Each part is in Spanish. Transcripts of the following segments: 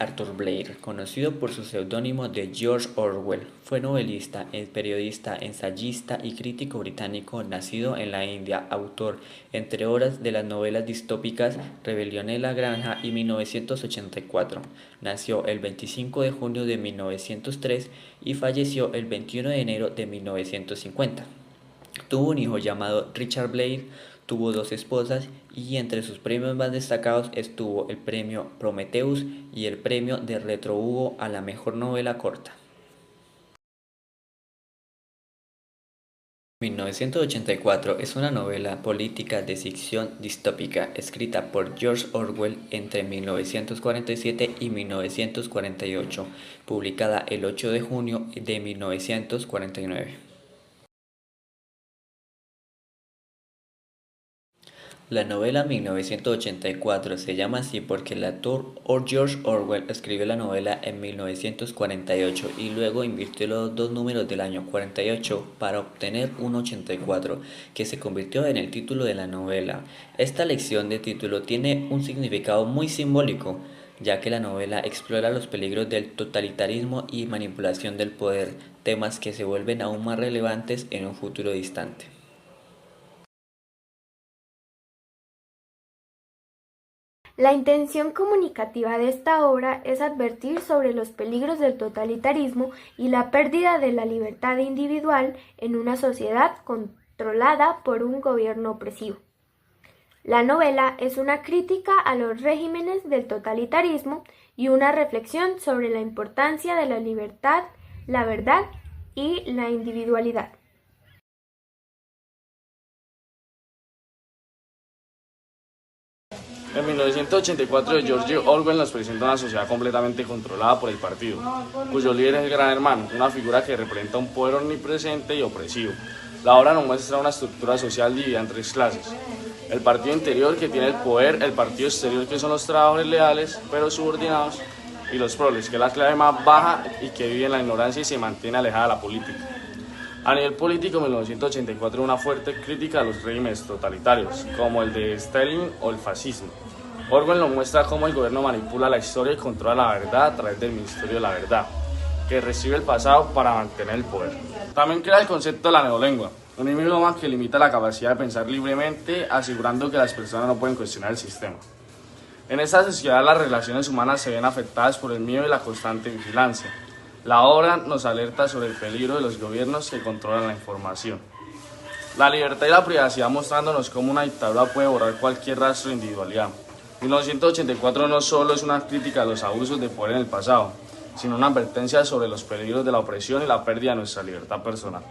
Arthur Blair, conocido por su seudónimo de George Orwell. Fue novelista, periodista, ensayista y crítico británico nacido en la India, autor, entre otras, de las novelas distópicas Rebelión en la Granja y 1984. Nació el 25 de junio de 1903 y falleció el 21 de enero de 1950. Tuvo un hijo llamado Richard Blair, tuvo dos esposas y entre sus premios más destacados estuvo el premio Prometheus y el premio de Retro Hugo a la mejor novela corta. 1984 es una novela política de ficción distópica escrita por George Orwell entre 1947 y 1948, publicada el 8 de junio de 1949. La novela 1984 se llama así porque el actor George Orwell escribió la novela en 1948 y luego invirtió los dos números del año 48 para obtener un 84, que se convirtió en el título de la novela. Esta elección de título tiene un significado muy simbólico, ya que la novela explora los peligros del totalitarismo y manipulación del poder, temas que se vuelven aún más relevantes en un futuro distante. La intención comunicativa de esta obra es advertir sobre los peligros del totalitarismo y la pérdida de la libertad individual en una sociedad controlada por un gobierno opresivo. La novela es una crítica a los regímenes del totalitarismo y una reflexión sobre la importancia de la libertad, la verdad y la individualidad. En 1984 George Orwell nos presenta una sociedad completamente controlada por el partido, cuyo líder es el Gran Hermano, una figura que representa un poder omnipresente y opresivo. La obra nos muestra una estructura social dividida en tres clases: el partido interior, que tiene el poder; el partido exterior, que son los trabajadores leales pero subordinados; y los proles, que es la clase más baja y que vive en la ignorancia y se mantiene alejada de la política. A nivel político, 1984 es una fuerte crítica a los regímenes totalitarios, como el de Stalin o el fascismo. Orwell nos muestra cómo el gobierno manipula la historia y controla la verdad a través del Ministerio de la Verdad, que recibe el pasado para mantener el poder. También crea el concepto de la neolengua, un idioma que limita la capacidad de pensar libremente, asegurando que las personas no pueden cuestionar el sistema. En esta sociedad las relaciones humanas se ven afectadas por el miedo y la constante vigilancia. La obra nos alerta sobre el peligro de los gobiernos que controlan la información. La libertad y la privacidad, mostrándonos cómo una dictadura puede borrar cualquier rastro de individualidad. 1984 no solo es una crítica a los abusos de poder en el pasado, sino una advertencia sobre los peligros de la opresión y la pérdida de nuestra libertad personal.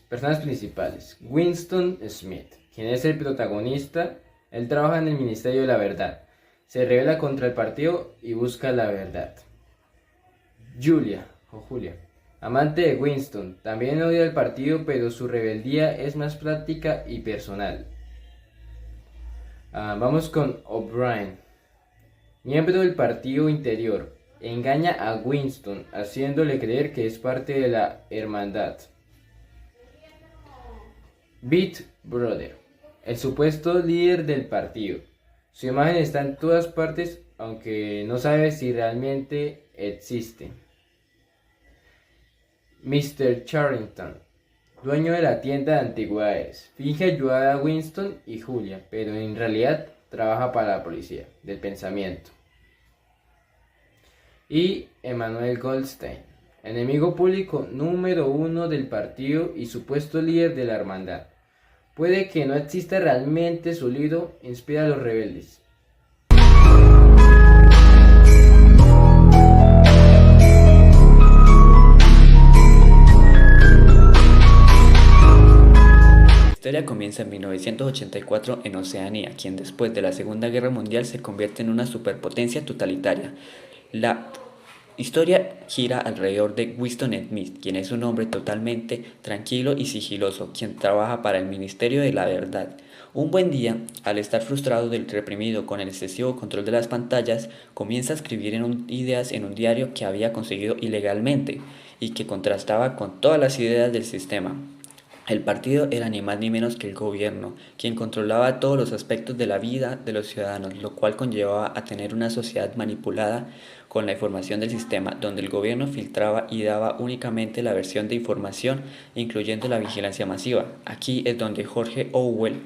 Personas principales. Winston Smith, quien es el protagonista. Él trabaja en el Ministerio de la Verdad. Se rebela contra el partido y busca la verdad. Julia, amante de Winston, también odia el partido, pero su rebeldía es más práctica y personal. Vamos con O'Brien, miembro del partido interior. Engaña a Winston, haciéndole creer que es parte de la hermandad. Beat Brother, el supuesto líder del partido. Su imagen está en todas partes, aunque no sabe si realmente existe. Mr. Charrington, dueño de la tienda de antigüedades, finge ayudar a Winston y Julia, pero en realidad trabaja para la policía del pensamiento. Y Emmanuel Goldstein, enemigo público número 1 del partido y supuesto líder de la hermandad. Puede que no exista realmente, su libro inspira a los rebeldes. La historia comienza en 1984 en Oceanía, quien después de la Segunda Guerra Mundial se convierte en una superpotencia totalitaria. La historia gira alrededor de Winston Smith, quien es un hombre totalmente tranquilo y sigiloso, quien trabaja para el Ministerio de la Verdad. Un buen día, al estar frustrado del reprimido con el excesivo control de las pantallas, comienza a escribir ideas en un diario que había conseguido ilegalmente y que contrastaba con todas las ideas del sistema. El partido era ni más ni menos que el gobierno, quien controlaba todos los aspectos de la vida de los ciudadanos, lo cual conllevaba a tener una sociedad manipulada con la información del sistema, donde el gobierno filtraba y daba únicamente la versión de información, incluyendo la vigilancia masiva. Aquí es donde George Orwell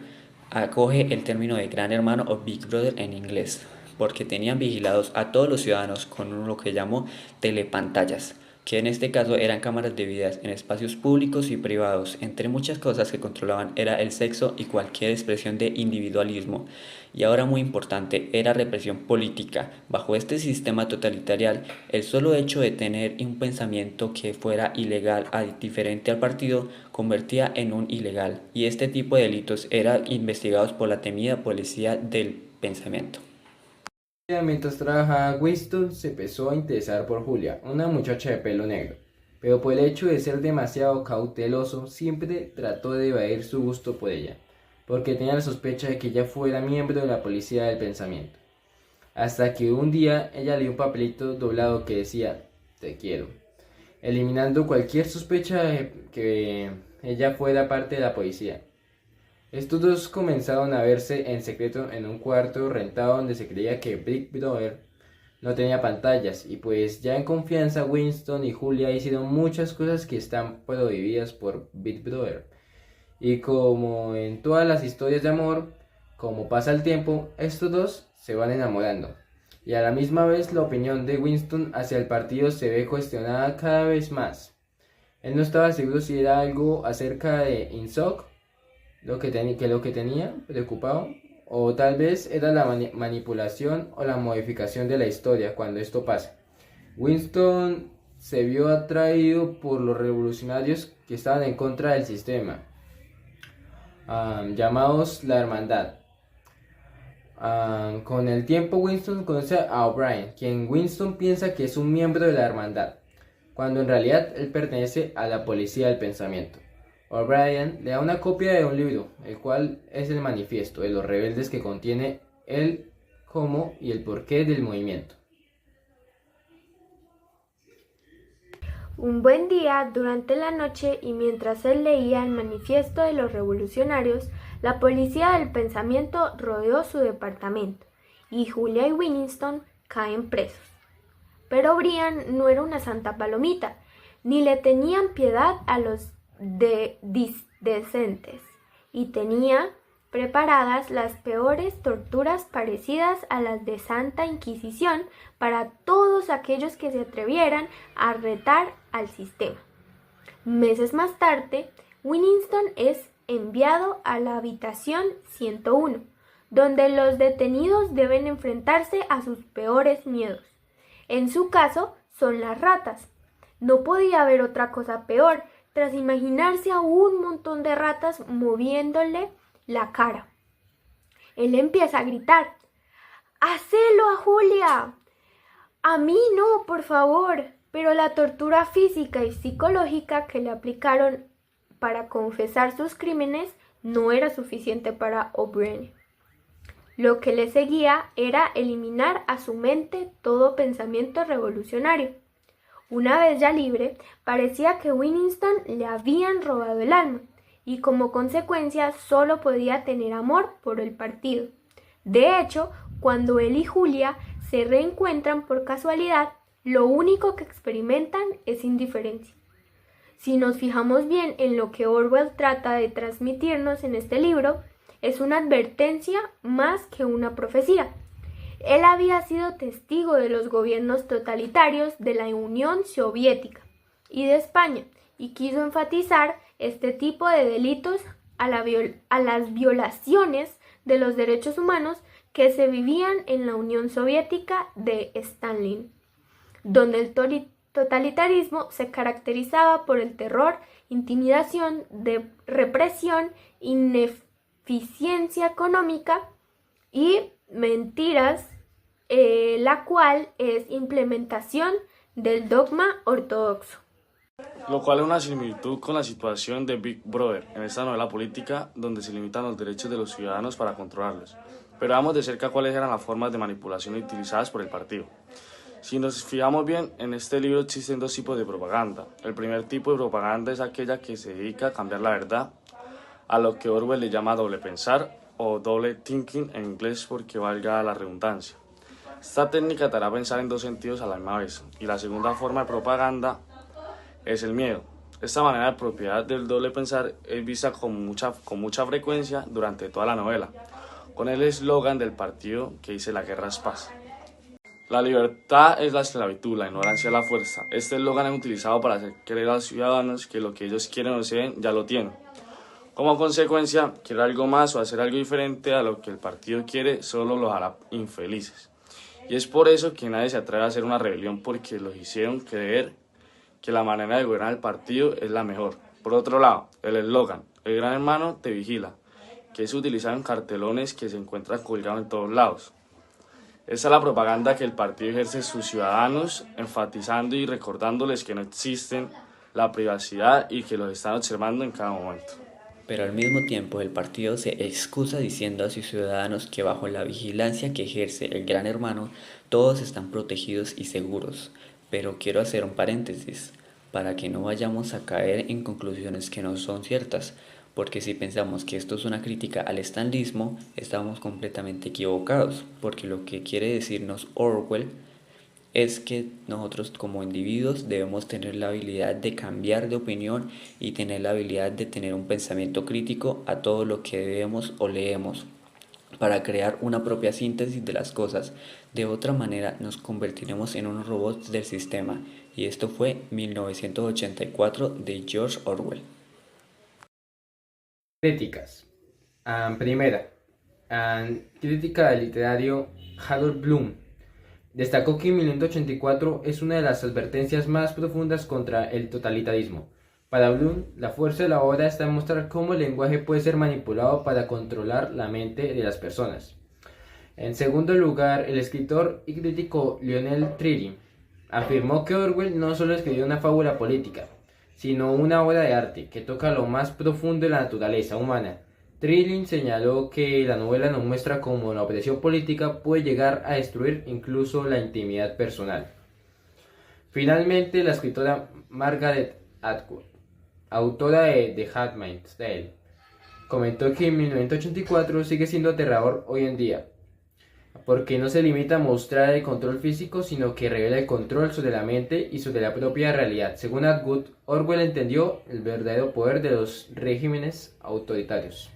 acoge el término de Gran Hermano o Big Brother en inglés, porque tenían vigilados a todos los ciudadanos con lo que llamó telepantallas, que en este caso eran cámaras de videos en espacios públicos y privados. Entre muchas cosas que controlaban era el sexo y cualquier expresión de individualismo. Y ahora muy importante, era represión política. Bajo este sistema totalitarial, el solo hecho de tener un pensamiento que fuera ilegal diferente al partido, convertía en un ilegal. Y este tipo de delitos eran investigados por la temida policía del pensamiento. Mientras trabajaba, Winston se empezó a interesar por Julia, una muchacha de pelo negro, pero por el hecho de ser demasiado cauteloso, siempre trató de evadir su gusto por ella, porque tenía la sospecha de que ella fuera miembro de la policía del pensamiento. Hasta que un día ella leyó un papelito doblado que decía, "Te quiero", eliminando cualquier sospecha de que ella fuera parte de la policía. Estos dos comenzaron a verse en secreto en un cuarto rentado donde se creía que Big Brother no tenía pantallas, y pues ya en confianza Winston y Julia hicieron muchas cosas que están prohibidas por Big Brother. Y como en todas las historias de amor, como pasa el tiempo, estos dos se van enamorando. Y a la misma vez la opinión de Winston hacia el partido se ve cuestionada cada vez más. Él no estaba seguro si era algo acerca de INSOC, lo que tenía preocupado, o tal vez era la manipulación o la modificación de la historia cuando esto pasa. Winston se vio atraído por los revolucionarios que estaban en contra del sistema, llamados la Hermandad. Con el tiempo Winston conoce a O'Brien, quien Winston piensa que es un miembro de la Hermandad, cuando en realidad él pertenece a la policía del pensamiento. O'Brien le da una copia de un libro, el cual es el manifiesto de los rebeldes, que contiene el cómo y el porqué del movimiento. Un buen día, durante la noche y mientras él leía el manifiesto de los revolucionarios, la policía del pensamiento rodeó su departamento y Julia y Winston caen presos. Pero Brian no era una santa palomita, ni le tenían piedad a los disdecentes, y tenía preparadas las peores torturas parecidas a las de Santa Inquisición para todos aquellos que se atrevieran a retar al sistema. Meses más tarde, Winston es enviado a la habitación 101, donde los detenidos deben enfrentarse a sus peores miedos. En su caso, son las ratas. No podía haber otra cosa peor tras imaginarse a un montón de ratas moviéndole la cara. Él empieza a gritar: ¡Hacelo a Julia! A mí no, por favor. Pero la tortura física y psicológica que le aplicaron para confesar sus crímenes no era suficiente para O'Brien. Lo que le seguía era eliminar a su mente todo pensamiento revolucionario. Una vez ya libre, parecía que Winston le habían robado el alma, y como consecuencia solo podía tener amor por el partido. De hecho, cuando él y Julia se reencuentran por casualidad, lo único que experimentan es indiferencia. Si nos fijamos bien en lo que Orwell trata de transmitirnos en este libro, es una advertencia más que una profecía. Él había sido testigo de los gobiernos totalitarios de la Unión Soviética y de España, y quiso enfatizar este tipo de delitos a las violaciones de los derechos humanos que se vivían en la Unión Soviética de Stalin, donde el totalitarismo se caracterizaba por el terror, intimidación, represión, ineficiencia económica y mentiras, la cual es implementación del dogma ortodoxo. Lo cual es una similitud con la situación de Big Brother en esta novela política, donde se limitan los derechos de los ciudadanos para controlarlos. Pero veamos de cerca cuáles eran las formas de manipulación utilizadas por el partido. Si nos fijamos bien, en este libro existen dos tipos de propaganda. El primer tipo de propaganda es aquella que se dedica a cambiar la verdad, a lo que Orwell le llama doble pensar o double thinking en inglés porque valga la redundancia. Esta técnica te hará pensar en dos sentidos a la misma vez. Y la segunda forma de propaganda es el miedo. Esta manera de propiedad del doble pensar es vista con mucha frecuencia durante toda la novela, con el eslogan del partido que dice la guerra es paz. La libertad es la esclavitud, la ignorancia es la fuerza. Este eslogan es utilizado para hacer creer a los ciudadanos que lo que ellos quieren o deseen ya lo tienen. Como consecuencia, querer algo más o hacer algo diferente a lo que el partido quiere solo los hará infelices. Y es por eso que nadie se atreve a hacer una rebelión, porque los hicieron creer que la manera de gobernar el partido es la mejor. Por otro lado, el eslogan, el gran hermano te vigila, que es utilizado en cartelones que se encuentran colgados en todos lados. Esa es la propaganda que el partido ejerce a sus ciudadanos, enfatizando y recordándoles que no existen la privacidad y que los están observando en cada momento. Pero al mismo tiempo el partido se excusa diciendo a sus ciudadanos que bajo la vigilancia que ejerce el Gran Hermano, todos están protegidos y seguros. Pero quiero hacer un paréntesis, para que no vayamos a caer en conclusiones que no son ciertas, porque si pensamos que esto es una crítica al estalinismo, estamos completamente equivocados, porque lo que quiere decirnos Orwell es que nosotros como individuos debemos tener la habilidad de cambiar de opinión y tener la habilidad de tener un pensamiento crítico a todo lo que vemos o leemos, para crear una propia síntesis de las cosas. De otra manera nos convertiremos en unos robots del sistema, y esto fue 1984 de George Orwell. Críticas. Primera, crítica del literario Harold Bloom. Destacó que 1984 es una de las advertencias más profundas contra el totalitarismo. Para Bloom, la fuerza de la obra está en mostrar cómo el lenguaje puede ser manipulado para controlar la mente de las personas. En segundo lugar, el escritor y crítico Lionel Trilling afirmó que Orwell no solo escribió una fábula política, sino una obra de arte que toca lo más profundo de la naturaleza humana. Trilling señaló que la novela nos muestra cómo la opresión política puede llegar a destruir incluso la intimidad personal. Finalmente, la escritora Margaret Atwood, autora de The Handmaid's Tale, comentó que 1984 sigue siendo aterrador hoy en día, porque no se limita a mostrar el control físico, sino que revela el control sobre la mente y sobre la propia realidad. Según Atwood, Orwell entendió el verdadero poder de los regímenes autoritarios.